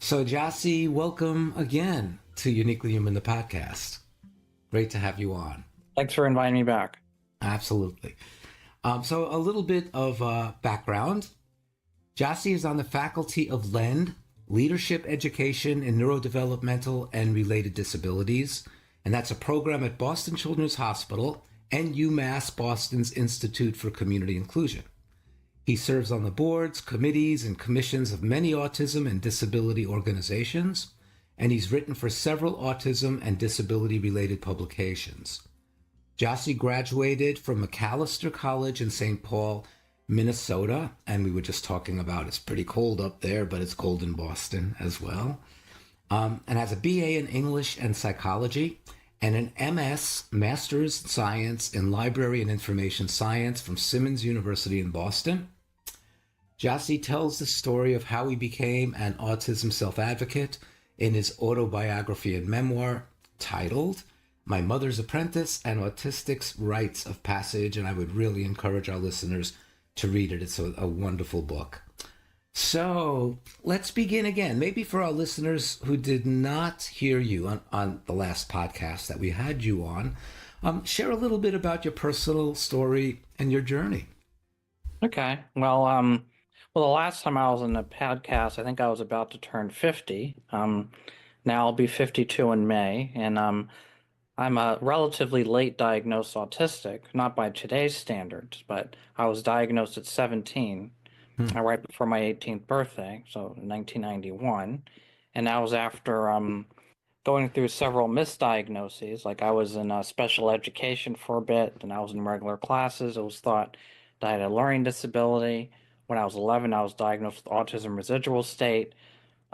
So, Gyasi, welcome again to Uniquely Human, the podcast. Great to have you on. Thanks for inviting me back. Absolutely. So, a little bit of background. Gyasi is on the faculty of LEND, Leadership Education in Neurodevelopmental and Related Disabilities, and that's a program at Boston Children's Hospital and UMass Boston's Institute for Community Inclusion. He serves on the boards, committees, and commissions of many autism and disability organizations, and he's written for several autism and disability-related publications. Gyasi graduated from Macalester College in St. Paul, Minnesota, and we were just talking about it's pretty cold up there, but it's cold in Boston as well, and has a BA in English and Psychology and an MS, Master's in Science in Library and Information Science from Simmons University in Boston. Gyasi tells the story of how he became an autism self-advocate in his autobiography and memoir titled My Mother's Apprentice and Autistic's Rites of Passage, and I would really encourage our listeners to read it. It's a wonderful book. So let's begin again. Maybe for our listeners who did not hear you on the last podcast that we had you on, share a little bit about your personal story and your journey. Okay. Well, the last time I was in a podcast, I think I was about to turn 50. Now I'll be 52 in May, and I'm a relatively late diagnosed autistic, not by today's standards, but I was diagnosed at 17, right before my 18th birthday, so 1991, and that was after going through several misdiagnoses. Like I was in special education for a bit, and I was in regular classes. It was thought that I had a learning disability. When I was 11, I was diagnosed with autism residual state.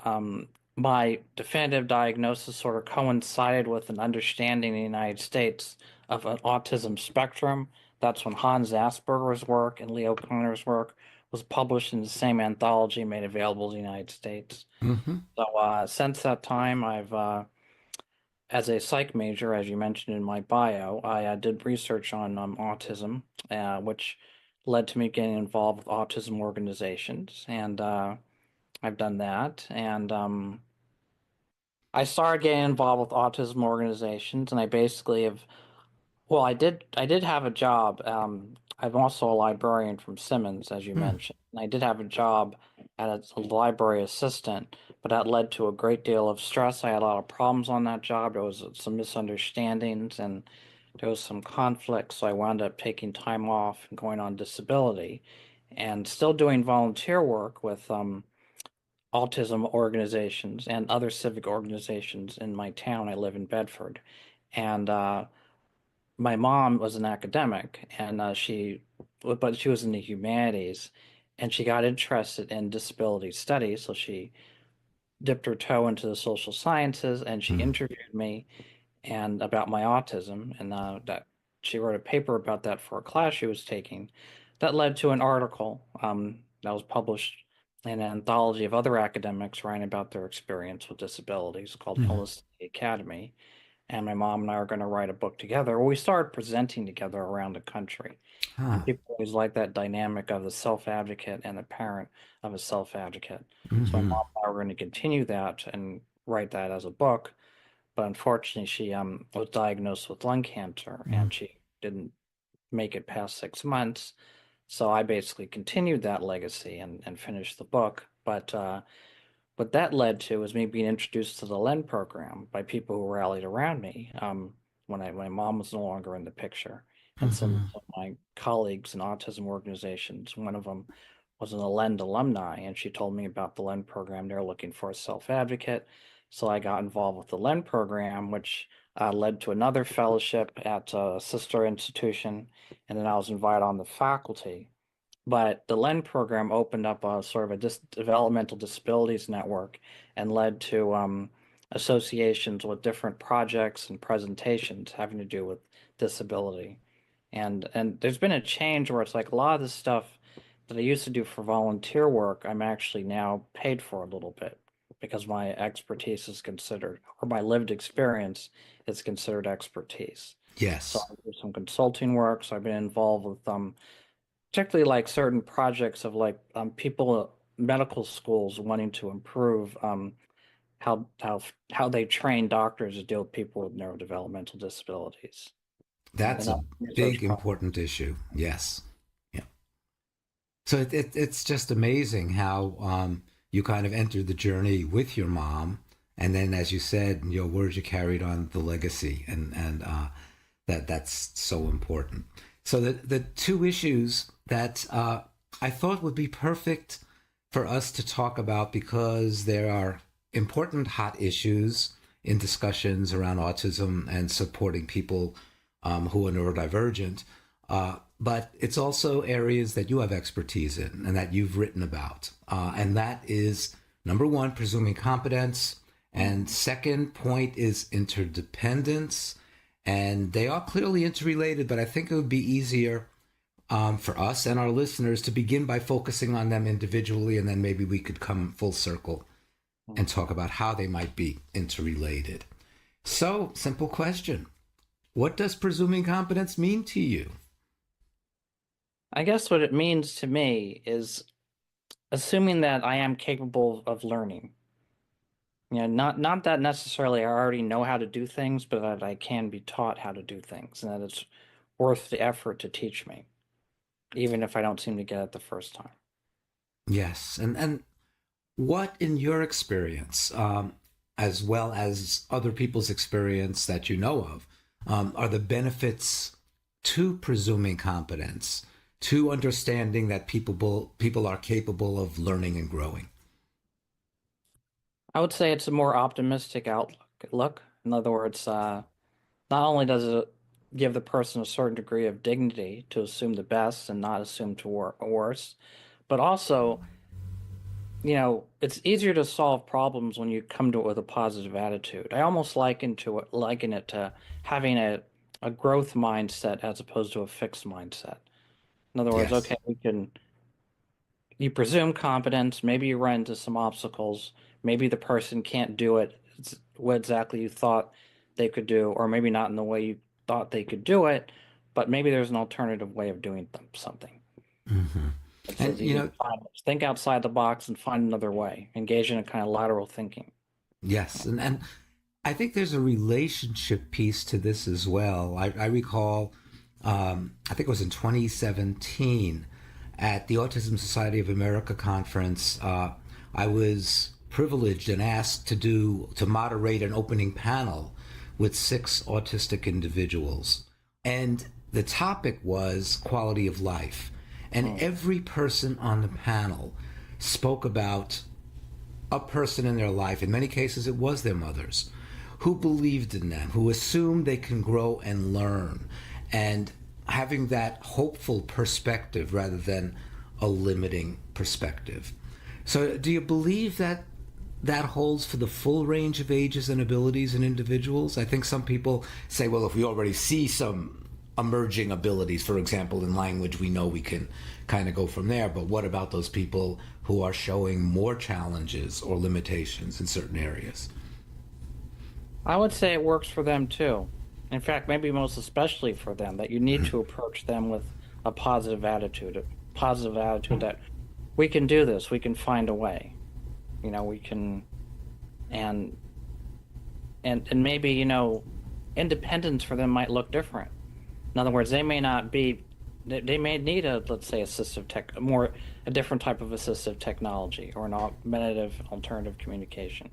Um, my definitive diagnosis sort of coincided with an understanding in the United States of an autism spectrum. That's when Hans Asperger's work and Leo Kanner's work was published in the same anthology made available in the United States. Mm-hmm. So since that time, as a psych major, as you mentioned in my bio, I did research on autism, which led to me getting involved with autism organizations, and I've done that. And I started getting involved with autism organizations, and I basically have. Well, I did have a job. I'm also a librarian from Simmons, as you mentioned. And I did have a job as a library assistant, but that led to a great deal of stress. I had a lot of problems on that job. There was some misunderstandings and there was some conflict, so I wound up taking time off and going on disability and still doing volunteer work with autism organizations and other civic organizations in my town. I live in Bedford. And my mom was an academic and but she was in the humanities and she got interested in disability studies. So she dipped her toe into the social sciences and she Mm-hmm. interviewed me and about my autism and that she wrote a paper about that for a class she was taking. That led to an article that was published in an anthology of other academics writing about their experience with disabilities called Mm-hmm. Illness Academy. And my mom and I are going to write a book together. Well, we started presenting together around the country. And Ah. people always like that dynamic of the self-advocate and the parent of a self-advocate. So my Mm-hmm. mom and I are going to continue that and write that as a book. But unfortunately, she was diagnosed with lung cancer and she didn't make it past 6 months. So I basically continued that legacy and finished the book. But what that led to was me being introduced to the LEND program by people who rallied around me when my mom was no longer in the picture. And some Mm-hmm. of my colleagues in autism organizations, one of them was an LEND alumni, and she told me about the LEND program. They're looking for a self-advocate. So I got involved with the LEND program, which led to another fellowship at a sister institution. And then I was invited on the faculty. But the LEND program opened up a sort of a developmental disabilities network and led to associations with different projects and presentations having to do with disability. And there's been a change where it's like a lot of the stuff that I used to do for volunteer work, I'm actually now paid for a little bit because my expertise is considered, or my lived experience is considered expertise. So Yes. I do some consulting work. So I've been involved with particularly like certain projects of like people medical schools wanting to improve how they train doctors to deal with people with neurodevelopmental disabilities. That's And a that's a research big, project. important issue. Yes. Yeah. So it's just amazing how you kind of entered the journey with your mom, and then, as you said in your words, you carried on the legacy, and that's so important. So the two issues that I thought would be perfect for us to talk about, because there are important hot issues in discussions around autism and supporting people who are neurodivergent. But it's also areas that you have expertise in and that you've written about. And that is number one, presuming competence. And second point is interdependence. And they are clearly interrelated, but I think it would be easier for us and our listeners to begin by focusing on them individually, and then maybe we could come full circle and talk about how they might be interrelated. So, simple question. What does presuming competence mean to you? I guess what it means to me is assuming that I am capable of learning. Not that necessarily I already know how to do things, but that I can be taught how to do things, and that it's worth the effort to teach me, even if I don't seem to get it the first time. Yes. And what, in your experience, as well as other people's experience that you know of, are the benefits to presuming competence, to understanding that people are capable of learning and growing? I would say it's a more optimistic outlook. In other words, not only does it give the person a certain degree of dignity to assume the best and not assume to worse, but also, it's easier to solve problems when you come to it with a positive attitude. I almost liken it to having a growth mindset as opposed to a fixed mindset. In other words, Yes. okay, you presume competence, maybe you run into some obstacles, maybe the person can't do it what exactly you thought they could do, or maybe not in the way you thought they could do it, but maybe there's an alternative way of doing something. Hmm. It And, says you can think outside the box and find another way, engage in a kind of lateral thinking. yes. And I think there's a relationship piece to this as well. I recall, I think it was in 2017 at the Autism Society of America conference. I was privileged and asked to moderate an opening panel with 6 autistic individuals, and the topic was quality of life. And Mm. every person on the panel spoke about a person in their life, in many cases it was their mothers, who believed in them, who assumed they can grow and learn, and having that hopeful perspective rather than a limiting perspective. So, do you believe that that holds for the full range of ages and abilities in individuals? I think some people say, well, if we already see some emerging abilities, for example, in language, we know we can kind of go from there. But what about those people who are showing more challenges or limitations in certain areas? I would say it works for them too. In fact, maybe most especially for them, that you need to approach them with a positive attitude that we can do this, we can find a way. We can, and and maybe, independence for them might look different. In other words, they may not be, they may need let's say, a different type of assistive technology or an augmentative alternative communication.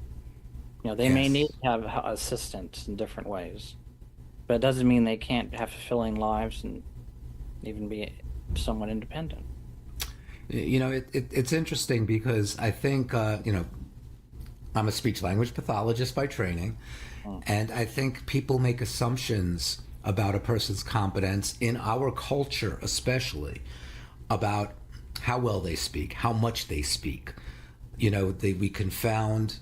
They may need Yes. to have assistance in different ways, but it doesn't mean they can't have fulfilling lives and even be somewhat independent. It's interesting because I think, I'm a speech language pathologist by training, Mm. and I think people make assumptions about a person's competence in our culture, especially about how well they speak, how much they speak. We confound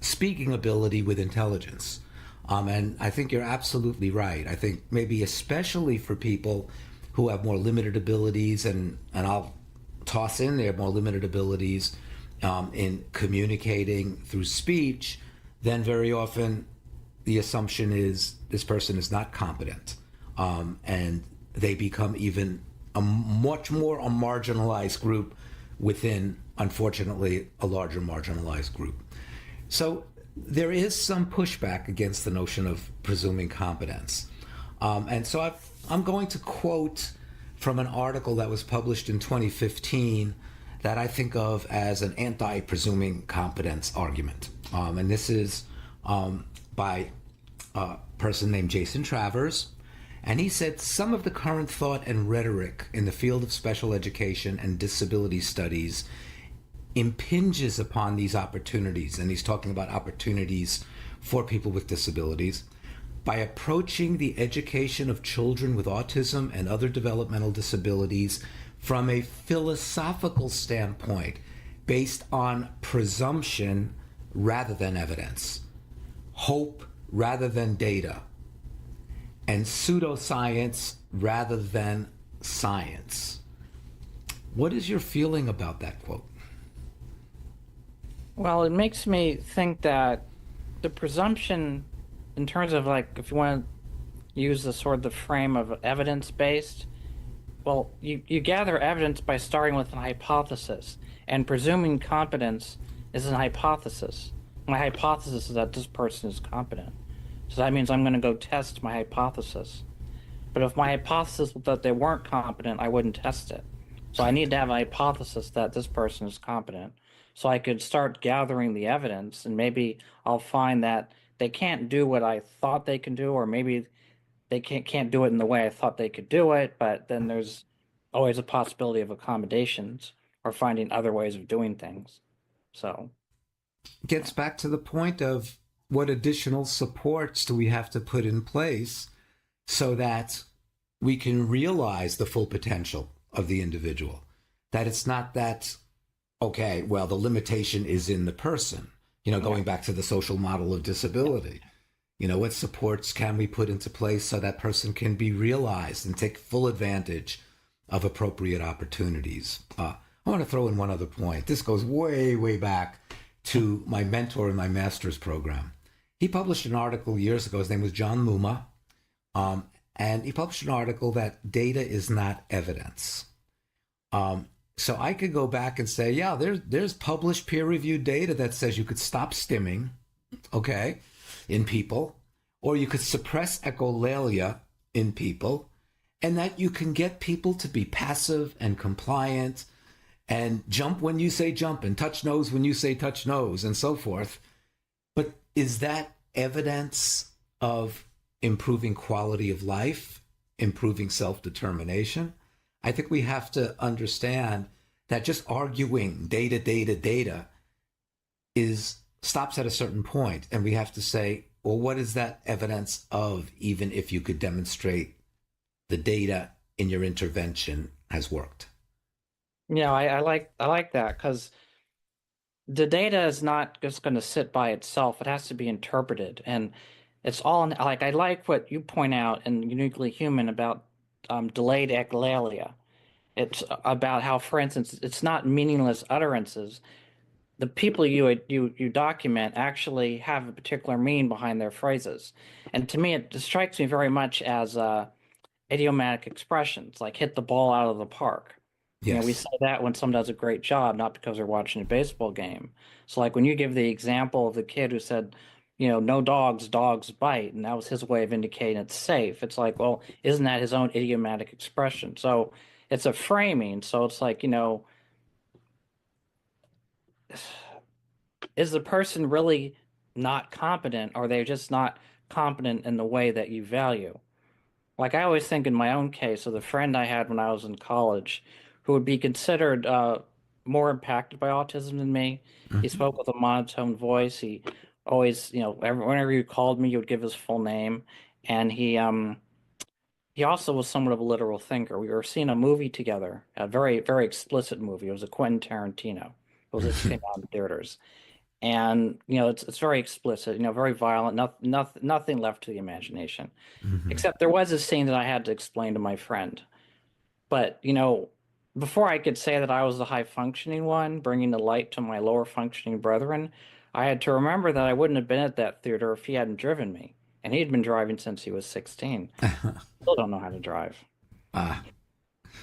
speaking ability with intelligence. And I think you're absolutely right. I think maybe especially for people who have more limited abilities, and I'll toss in there more limited abilities in communicating through speech, then very often the assumption is this person is not competent. And they become even a much more a marginalized group within, unfortunately, a larger marginalized group. So there is some pushback against the notion of presuming competence. And so I'm going to quote from an article that was published in 2015 that I think of as an anti presuming competence argument. And this is by a person named Jason Travers. And he said some of the current thought and rhetoric in the field of special education and disability studies impinges upon these opportunities. And he's talking about opportunities for people with disabilities by approaching the education of children with autism and other developmental disabilities from a philosophical standpoint based on presumption rather than evidence, hope rather than data, and pseudoscience rather than science. What is your feeling about that quote? Well, it makes me think that the presumption, in terms of like, if you want to use the sort of the frame of evidence-based, well, you gather evidence by starting with an hypothesis, and presuming competence is an hypothesis. My hypothesis is that this person is competent. So that means I'm going to go test my hypothesis. But if my hypothesis was that they weren't competent, I wouldn't test it. So I need to have a hypothesis that this person is competent. So I could start gathering the evidence, and maybe I'll find that they can't do what I thought they can do, or maybe they can't do it in the way I thought they could do it, but then there's always a possibility of accommodations or finding other ways of doing things. So Gets back to the point of what additional supports do we have to put in place so that we can realize the full potential of the individual. That it's not that, okay, well, the limitation is in the person, going back to the social model of disability. What supports can we put into place so that person can be realized and take full advantage of appropriate opportunities? I want to throw in one other point. This goes way, way back to my mentor in my master's program. He published an article years ago. His name was John Muma. And he published an article that data is not evidence. So I could go back and say, yeah, there's published peer-reviewed data that says you could stop stimming, okay, in people, or you could suppress echolalia in people, and that you can get people to be passive and compliant and jump when you say jump and touch nose when you say touch nose and so forth. But is that evidence of improving quality of life, improving self-determination? I think we have to understand that just arguing data stops at a certain point, and we have to say, well, what is that evidence of, even if you could demonstrate the data in your intervention has worked? yeah, I like that, because the data is not just going to sit by itself. It has to be interpreted, and it's all like, I like what you point out in Uniquely Human about delayed echolalia. It's about how, for instance, it's not meaningless utterances. The people you document actually have a particular meaning behind their phrases, and to me, it strikes me very much as idiomatic expressions, like hit the ball out of the park. We Yes. say that when someone does a great job, not because they're watching a baseball game. So, like when you give the example of the kid who said, no dogs, dogs bite, and that was his way of indicating it's safe. It's like, well, isn't that his own idiomatic expression? So it's a framing. So it's like, is the person really not competent, or are they just not competent in the way that you value? Like I always think in my own case of the friend I had when I was in college, who would be considered more impacted by autism than me. He Mhm. spoke with a monotone voice. He always, whenever he called me, he would give his full name, and he also was somewhat of a literal thinker. We were seeing a movie together, a very, very explicit movie. It was a Quentin Tarantino. It was just came out in theaters, and it's very explicit, very violent. Nothing left to the imagination. Mhm. Except there was a scene that I had to explain to my friend. But, before I could say that I was the high functioning one, bringing the light to my lower functioning brethren, I had to remember that I wouldn't have been at that theater if he hadn't driven me. And he had been driving since he was 16. Still don't know how to drive. Ah,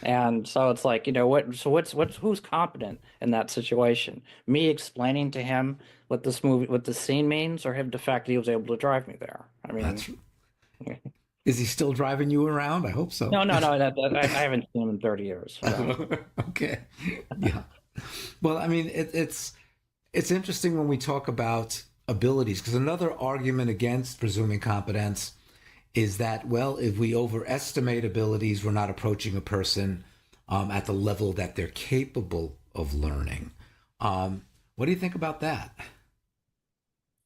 And so it's like, who's competent in that situation? Me explaining to him what what the scene means, or him the fact that he was able to drive me there? I mean, That's Is he still driving you around? I hope so. no, no, no. I haven't seen him in 30 years. So. Okay. Yeah. Well, I mean, it's interesting when we talk about abilities, because another argument against presuming competence is that, well, if we overestimate abilities, we're not approaching a person at the level that they're capable of learning. What do you think about that?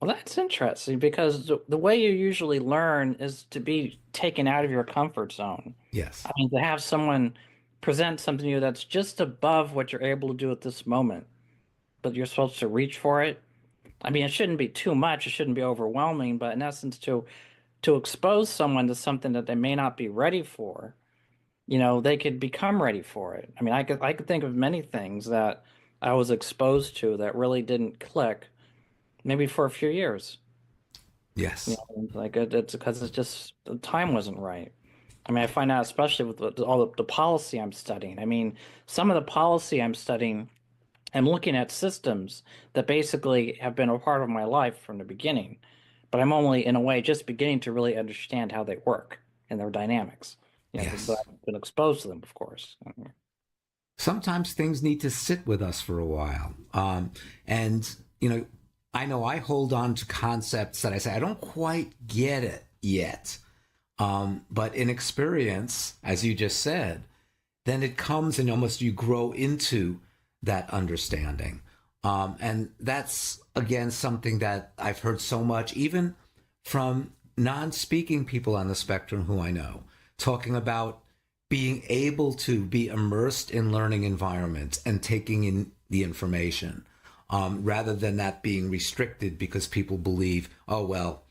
Well, that's interesting because the way you usually learn is to be taken out of your comfort zone. Yes. I mean, to have someone present something to you that's just above what you're able to do at this moment, but you're supposed to reach for it. I mean, it shouldn't be too much, it shouldn't be overwhelming, but in essence, to expose someone to something that they may not be ready for, they could become ready for it. I mean, I could think of many things that I was exposed to that really didn't click, maybe for a few years. Yes. Like it's because it's just the time wasn't right. I mean, I find out especially with all the policy I'm studying. I mean, some of the policy I'm studying, I'm looking at systems that basically have been a part of my life from the beginning, but I'm only in a way just beginning to really understand how they work and their dynamics. But Yes. I've been exposed to them, of course. Sometimes things need to sit with us for a while. And, I know I hold on to concepts that I say, I don't quite get it yet. But in experience, as you just said, then it comes and almost you grow into that understanding. And that's, again, something that I've heard so much, even from non speaking people on the spectrum who I know, talking about being able to be immersed in learning environments and taking in the information, rather than that being restricted because people believe, oh, well,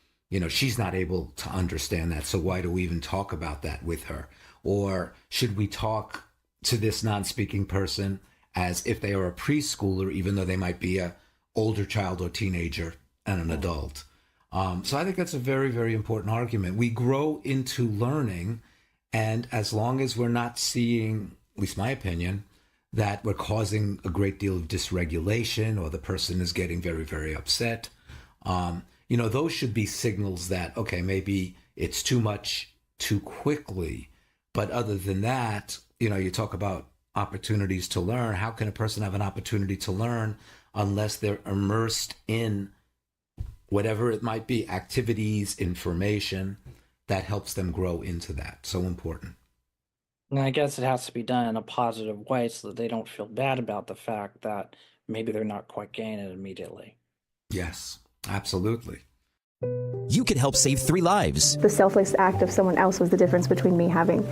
she's not able to understand that. So why do we even talk about that with her? Or should we talk to this non-speaking person as if they are a preschooler, even though they might be a older child or teenager and an adult? So I think that's a very, very important argument. We grow into learning, and as long as we're not seeing, at least my opinion, that we're causing a great deal of dysregulation or the person is getting very, very upset, those should be signals that, okay, maybe it's too much too quickly. But other than that, you talk about opportunities to learn. How can a person have an opportunity to learn unless they're immersed in whatever it might be, activities, information that helps them grow into that? So important. And I guess it has to be done in a positive way so that they don't feel bad about the fact that maybe they're not quite getting it immediately. Yes, absolutely. You could help save 3 lives. The selfless act of someone else was the difference between me having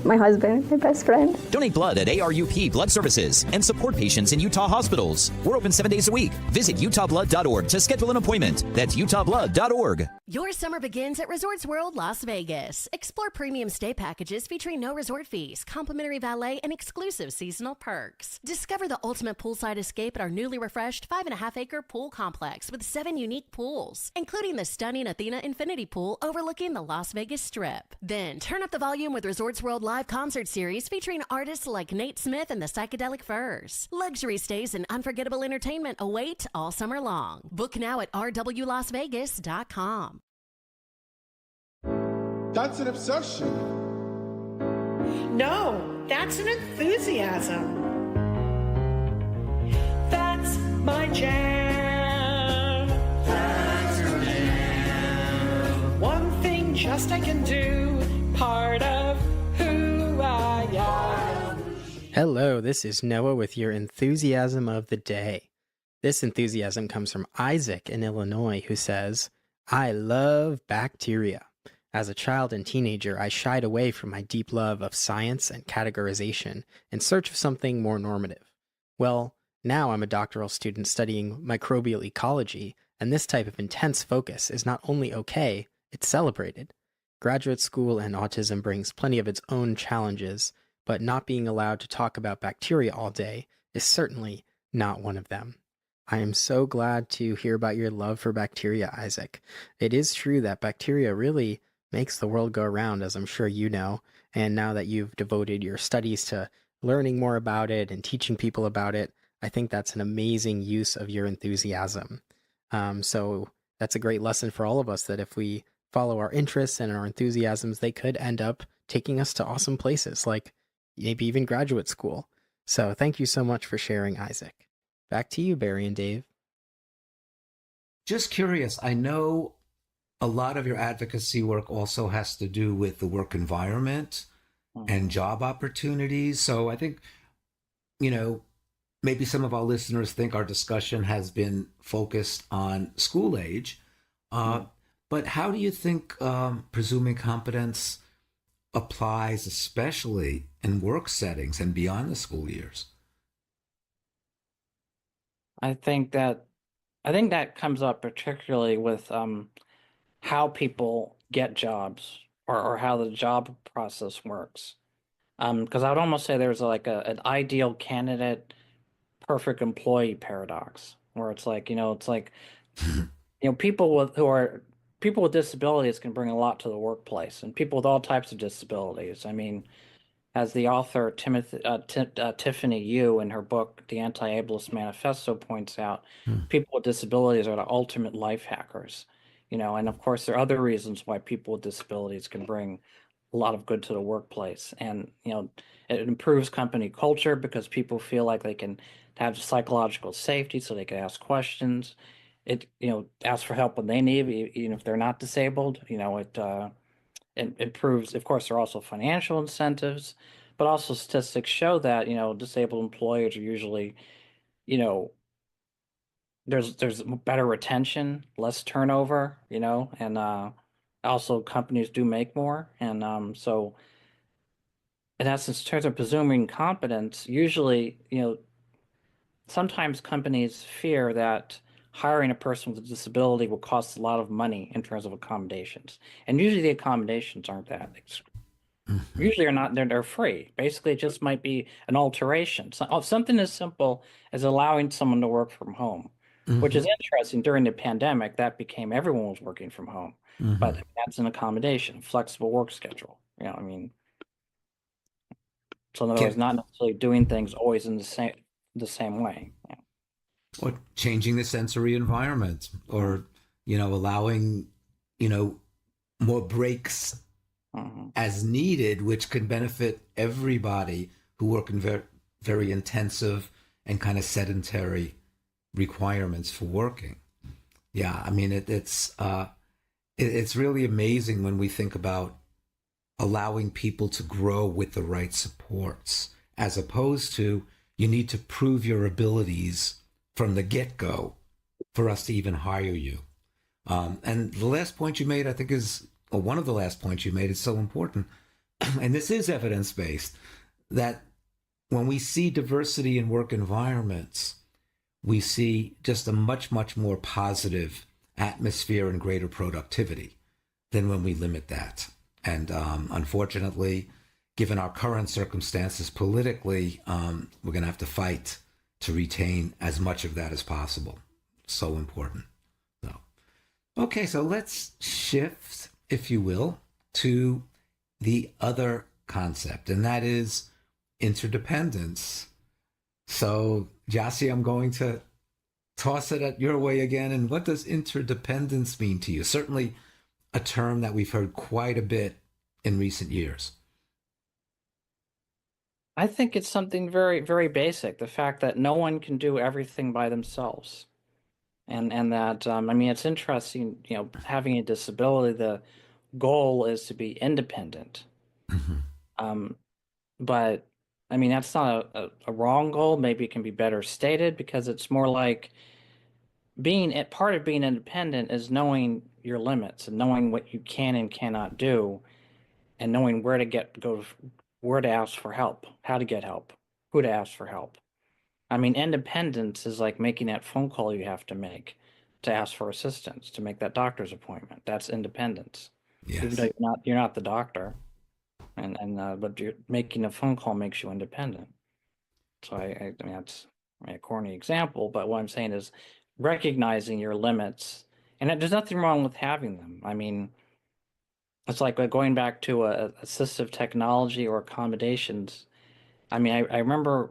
my husband, my best friend. Donate blood at ARUP Blood Services and support patients in Utah hospitals. We're open 7 days a week. Visit utahblood.org to schedule an appointment. That's utahblood.org. Your summer begins at Resorts World Las Vegas. Explore premium stay packages featuring no resort fees, complimentary valet, and exclusive seasonal perks. Discover the ultimate poolside escape at our newly refreshed 5.5-acre pool complex with 7 unique pools, including the stunning Athena Infinity Pool overlooking the Las Vegas Strip. Then turn up the volume with Resorts World Live concert series featuring artists like Nate Smith and the Psychedelic Furs. Luxury stays and unforgettable entertainment await all summer long. Book now at rwlasvegas.com. That's an obsession. No, that's an enthusiasm. That's my jam. That's your jam. One thing just I can do, part of who I am. Hello, this is Noah with your enthusiasm of the day. This enthusiasm comes from Isaac in Illinois, who says, I love bacteria. As a child and teenager, I shied away from my deep love of science and categorization in search of something more normative. Well, now I'm a doctoral student studying microbial ecology, and this type of intense focus is not only okay, it's celebrated. Graduate school and autism brings plenty of its own challenges, but not being allowed to talk about bacteria all day is certainly not one of them. I am so glad to hear about your love for bacteria, Isaac. It is true that bacteria really makes the world go around, as I'm sure you know, And now that you've devoted your studies to learning more about it and teaching people about it, I think that's an amazing use of your enthusiasm. So that's a great lesson for all of us, that if we follow our interests and our enthusiasms, they could end up taking us to awesome places, like maybe even graduate school. So thank you so much for sharing, Isaac. Back to you, Barry and Dave. Just curious, I know a lot of your advocacy work also has to do with the work environment and job opportunities. So I think, maybe some of our listeners think our discussion has been focused on school age. But how do you think presuming competence applies, especially in work settings and beyond the school years? I think that comes up particularly with how people get jobs, or how the job process works. Because I would almost say there's like an ideal candidate, perfect employee paradox, where it's like, people with disabilities can bring a lot to the workplace, and people with all types of disabilities. I mean, as the author Tiffany Yu in her book The Anti-Ableist Manifesto points out, people with disabilities are the ultimate life hackers. And of course there are other reasons why people with disabilities can bring a lot of good to the workplace. And it improves company culture because people feel like they can have psychological safety, so they can ask questions. It ask for help when they need, even if they're not disabled. It improves. Of course, there are also financial incentives, but also statistics show that disabled employers are usually, there's better retention, less turnover, and also companies do make more. And so in essence, in terms of presuming competence, usually, sometimes companies fear that hiring a person with a disability will cost a lot of money in terms of accommodations. And usually the accommodations aren't that usually are not, they're free. Basically, it just might be an alteration. Something as simple as allowing someone to work from home, which is interesting. During the pandemic, that became everyone was working from home. But that's an accommodation, flexible work schedule. So in other words, not necessarily doing things always in the same way. Or changing the sensory environment, or allowing more breaks as needed, which can benefit everybody who work in very intensive and kind of sedentary requirements for working. Yeah, I mean it's really amazing when we think about allowing people to grow with the right supports, as opposed to you need to prove your abilities from the get-go for us to even hire you. And the last point you made, I think, or one of the last points you made is so important, and this is evidence-based, that when we see diversity in work environments, we see just a much, much more positive atmosphere and greater productivity than when we limit that. And unfortunately, given our current circumstances politically, we're going to have to fight to retain as much of that as possible. So important. So, okay, so let's shift, if you will, to the other concept, and that is interdependence. So, Gyasi, I'm going to toss it at your way again. And what does interdependence mean to you? Certainly a term that we've heard quite a bit in recent years. I think it's something very, very basic. The fact that no one can do everything by themselves. And that, I mean, it's interesting, having a disability, the goal is to be independent. But I mean, that's not a wrong goal. Maybe it can be better stated, because it's more like part of being independent is knowing your limits and knowing what you can and cannot do, and knowing where to ask for help, how to get help, who to ask for help. I mean, independence is like making that phone call you have to make to ask for assistance, to make that doctor's appointment. That's independence. Yes. Even though you're not the doctor, but you're making a phone call makes you independent. So I mean, that's a corny example, but what I'm saying is recognizing your limits, and there's nothing wrong with having them. I mean, it's like going back to assistive technology or accommodations. I mean, I remember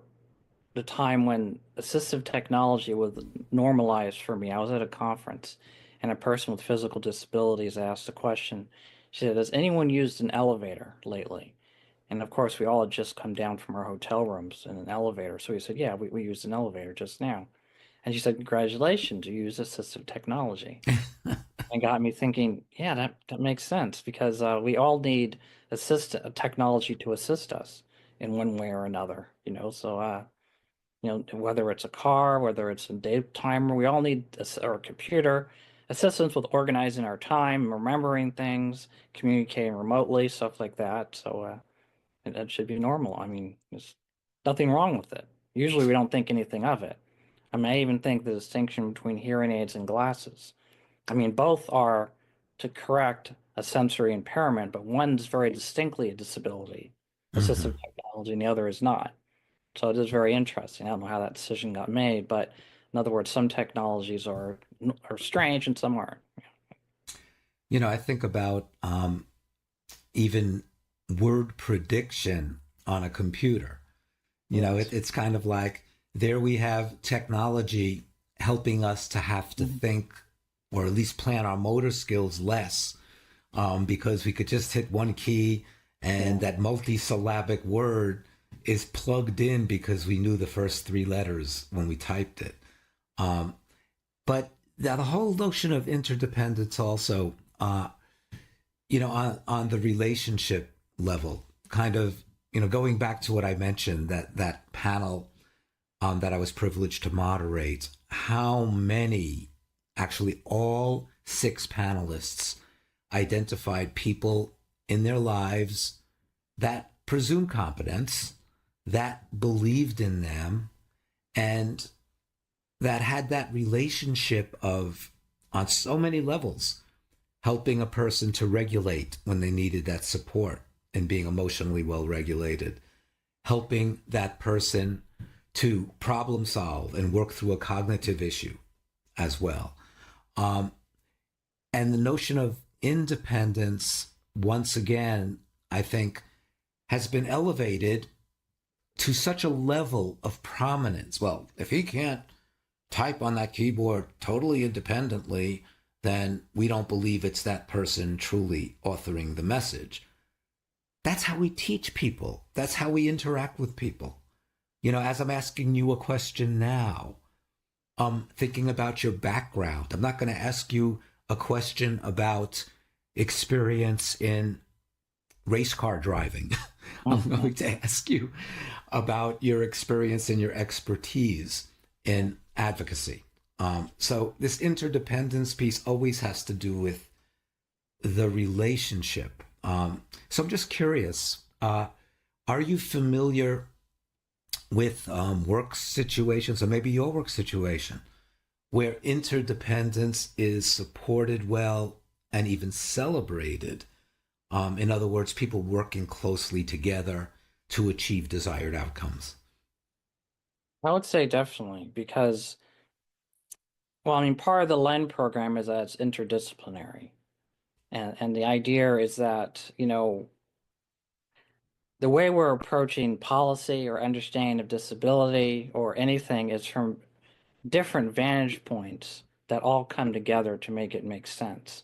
the time when assistive technology was normalized for me. I was at a conference and a person with physical disabilities asked a question. She said, "Has anyone used an elevator lately?" And of course, we all had just come down from our hotel rooms in an elevator. So we said, "Yeah, we used an elevator just now." And she said, "Congratulations, you use assistive technology." And got me thinking, yeah, that makes sense because we all need technology to assist us in one way or another, you know. So whether it's a car, whether it's a day timer, we all need or a computer assistance with organizing our time, remembering things, communicating remotely, stuff like that. So that should be normal. I mean, there's nothing wrong with it. Usually we don't think anything of it. I mean, I even think the distinction between hearing aids and glasses. I mean, both are to correct a sensory impairment, but one's very distinctly a disability, assistive technology, and the other is not. So it is very interesting. I don't know how that decision got made, but in other words, some technologies are strange and some aren't. You know, I think about even word prediction on a computer. You know, it's kind of like there we have technology helping us to have to think or at least plan our motor skills less because we could just hit one key and that multisyllabic word is plugged in because we knew the first three letters when we typed it. But the whole notion of interdependence also, you know, on the relationship level, kind of, you know, going back to what I mentioned, that panel that I was privileged to moderate, how many, actually all 6 panelists identified people in their lives that presumed competence, that believed in them, and that had that relationship of, on so many levels, helping a person to regulate when they needed that support and being emotionally well regulated, helping that person to problem solve and work through a cognitive issue as well. And the notion of independence, once again, I think, has been elevated to such a level of prominence. Well, if he can't type on that keyboard totally independently, then we don't believe it's that person truly authoring the message. That's how we teach people. That's how we interact with people. You know, as I'm asking you a question now, thinking about your background, I'm not going to ask you a question about experience in race car driving. I'm going to ask you about your experience and your expertise in advocacy. So this interdependence piece always has to do with the relationship. So I'm just curious, are you familiar with work situations, or maybe your work situation, where interdependence is supported well and even celebrated? In other words, people working closely together to achieve desired outcomes. I would say definitely because, well, I mean, part of the LEND program is that it's interdisciplinary. And the idea is that, you know, the way we're approaching policy or understanding of disability or anything is from different vantage points that all come together to make it make sense.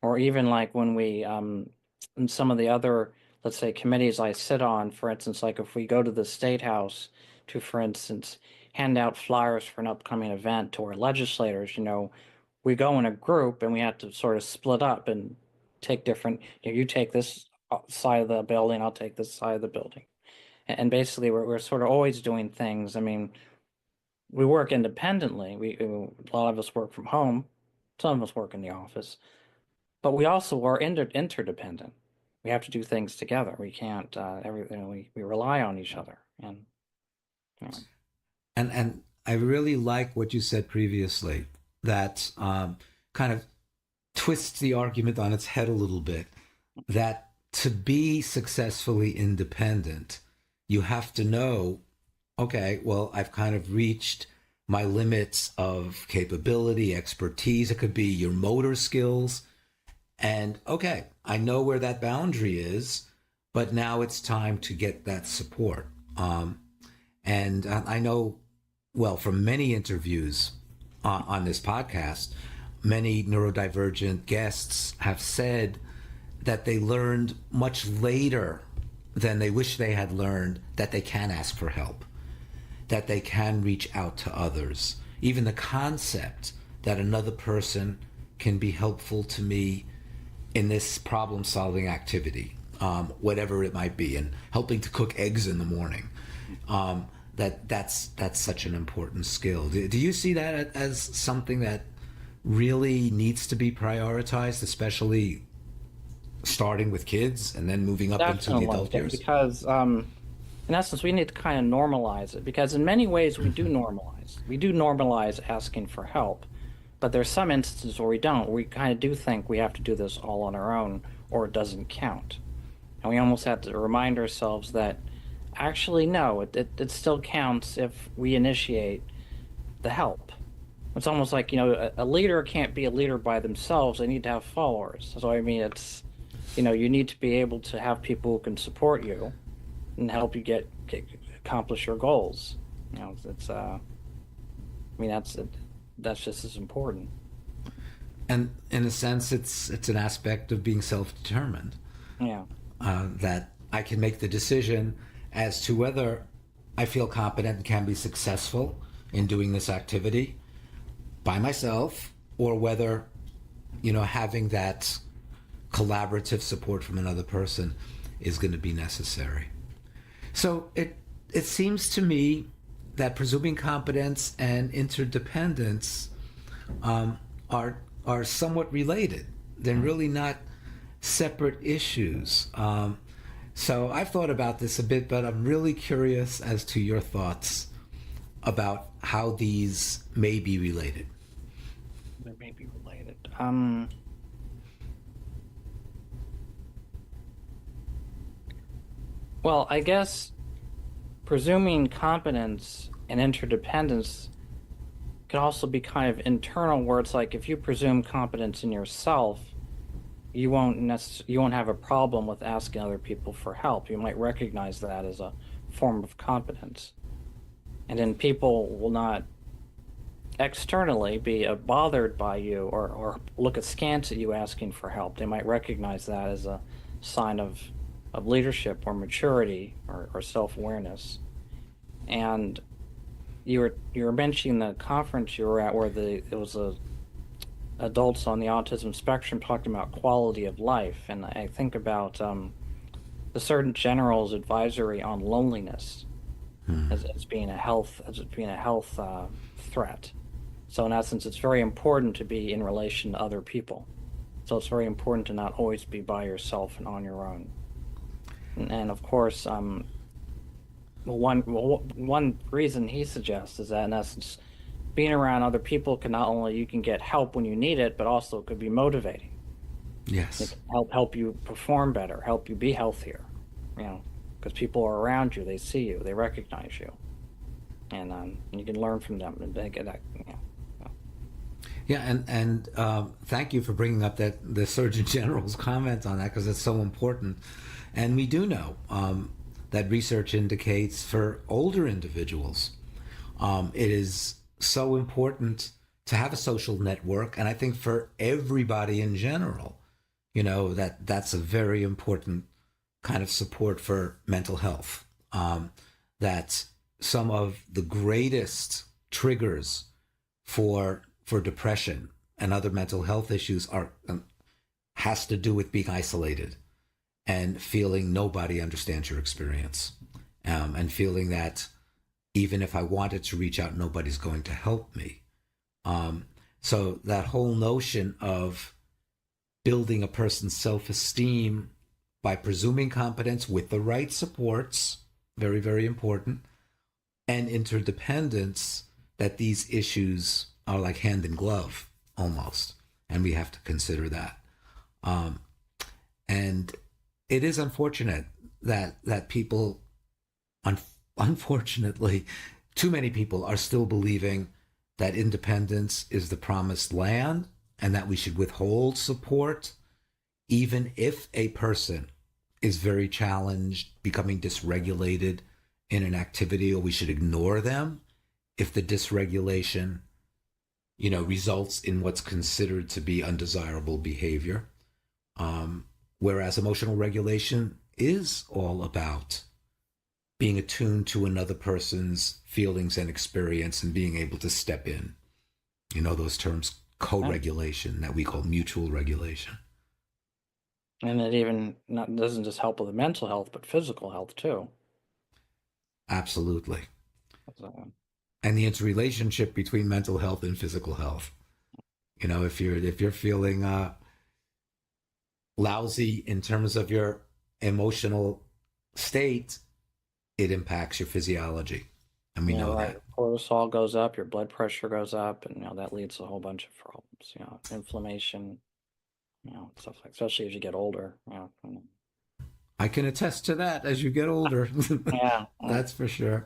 Or even like when we, in some of the other, let's say, committees I sit on, for instance, like if we go to the State House to, for instance, hand out flyers for an upcoming event to our legislators, you know, we go in a group and we have to sort of split up and take different, you know, you take this side of the building, I'll take this side of the building. And basically we're sort of always doing things. I mean, we work independently. A lot of us work from home. Some of us work in the office, but we also are interdependent. We have to do things together. We can't, we rely on each other. And, you know. And I really like what you said previously, that kind of twists the argument on its head a little bit, that to be successfully independent, you have to know, okay, well, I've kind of reached my limits of capability, expertise. It could be your motor skills. And okay, I know where that boundary is, but now it's time to get that support. And I know, well, from many interviews on this podcast, many neurodivergent guests have said that they learned much later than they wish they had learned that they can ask for help, that they can reach out to others. Even the concept that another person can be helpful to me in this problem-solving activity, whatever it might be, and helping to cook eggs in the morning. That's such an important skill. Do you see that as something that really needs to be prioritized, especially starting with kids and then moving up into the adult years? Because in essence, we need to kind of normalize it, because in many ways we do normalize. We do normalize asking for help, but there's some instances where we don't. We kind of do think we have to do this all on our own, or it doesn't count. And we almost have to remind ourselves that actually, no, it still counts if we initiate the help. It's almost like, a leader can't be a leader by themselves. They need to have followers. So, I mean, it's, you need to be able to have people who can support you and help you accomplish your goals. It's, that's just as important. And in a sense, it's an aspect of being self-determined. Yeah. That I can make the decision as to whether I feel competent and can be successful in doing this activity by myself, or whether, having that collaborative support from another person is going to be necessary. So it seems to me that presuming competence and interdependence are somewhat related. They're really not separate issues. So I've thought about this a bit, but I'm really curious as to your thoughts about how these may be related. They may be related. Well, I guess presuming competence and interdependence could also be kind of internal, where it's like if you presume competence in yourself, you won't have a problem with asking other people for help. You might recognize that as a form of competence. And then people will not externally be bothered by you or look askance at you asking for help. They might recognize that as a sign of leadership or maturity or self-awareness. And you were mentioning the conference you were at where it was adults on the autism spectrum talking about quality of life, and I think about the Surgeon General's advisory on loneliness as being a health threat. So in essence, it's very important to be in relation to other people. So it's very important to not always be by yourself and on your own. And of course, one reason he suggests is that in essence, being around other people can not only you can get help when you need it, but also it could be motivating. Yes. It can help you perform better, help you be healthier, because people are around you, they see you, they recognize you, and you can learn from them and get that. Yeah, and thank you for bringing up the Surgeon General's comment on that, because it's so important. And we do know that research indicates for older individuals, it is so important to have a social network. And I think for everybody in general, that's a very important kind of support for mental health. That some of the greatest triggers for depression and other mental health issues has to do with being isolated and feeling nobody understands your experience, and feeling that even if I wanted to reach out, nobody's going to help me. So that whole notion of building a person's self-esteem by presuming competence with the right supports, very, very important, and interdependence, that these issues are like hand in glove almost, and we have to consider that. And it is unfortunate that people, unfortunately, too many people are still believing that independence is the promised land and that we should withhold support even if a person is very challenged, becoming dysregulated in an activity, or we should ignore them if the dysregulation, results in what's considered to be undesirable behavior. Whereas emotional regulation is all about being attuned to another person's feelings and experience and being able to step in. Those terms, co-regulation, that we call mutual regulation. And it even doesn't just help with the mental health, but physical health too. Absolutely. So, And the interrelationship between mental health and physical health. If you're feeling lousy in terms of your emotional state, it impacts your physiology. And we know that. Cortisol goes up, your blood pressure goes up, and that leads to a whole bunch of problems, inflammation, stuff like, especially as you get older. I can attest to that as you get older. Yeah. That's for sure.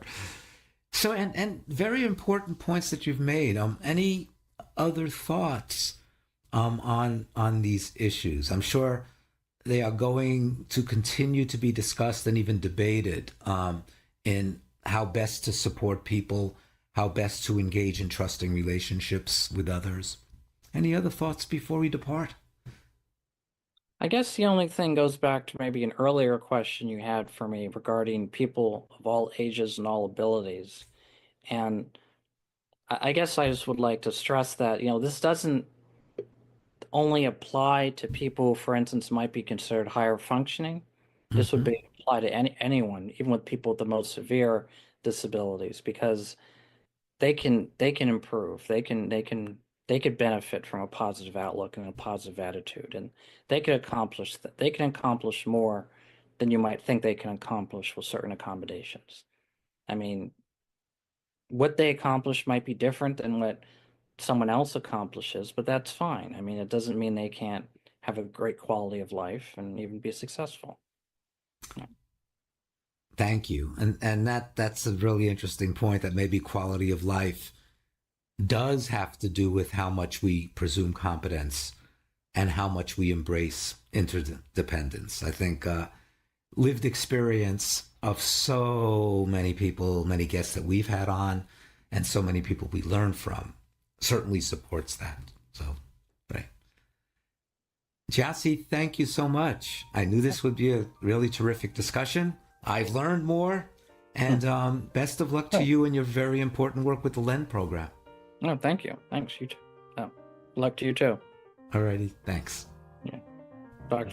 So, and very important points that you've made. Any other thoughts on these issues? I'm sure they are going to continue to be discussed and even debated in how best to support people, how best to engage in trusting relationships with others. Any other thoughts before we depart? I guess the only thing goes back to maybe an earlier question you had for me regarding people of all ages and all abilities. And I guess I just would like to stress that, this doesn't only apply to people who, for instance, might be considered higher functioning. This would be apply to anyone, even with people with the most severe disabilities, because they can improve. They could benefit from a positive outlook and a positive attitude, and they can accomplish more than you might think they can accomplish with certain accommodations. I mean, what they accomplish might be different than what someone else accomplishes, but that's fine. I mean, it doesn't mean they can't have a great quality of life and even be successful. Yeah. Thank you. And that's a really interesting point, that maybe quality of life does have to do with how much we presume competence and how much we embrace interdependence. I think lived experience of so many people, many guests that we've had on, and so many people we learn from certainly supports that. So, right. Gyasi, thank you so much. I knew this would be a really terrific discussion. I've learned more, and best of luck to you in your very important work with the LEND program. No, thank you. Thanks, you too. Luck to you too. All righty, thanks. Yeah. Dr.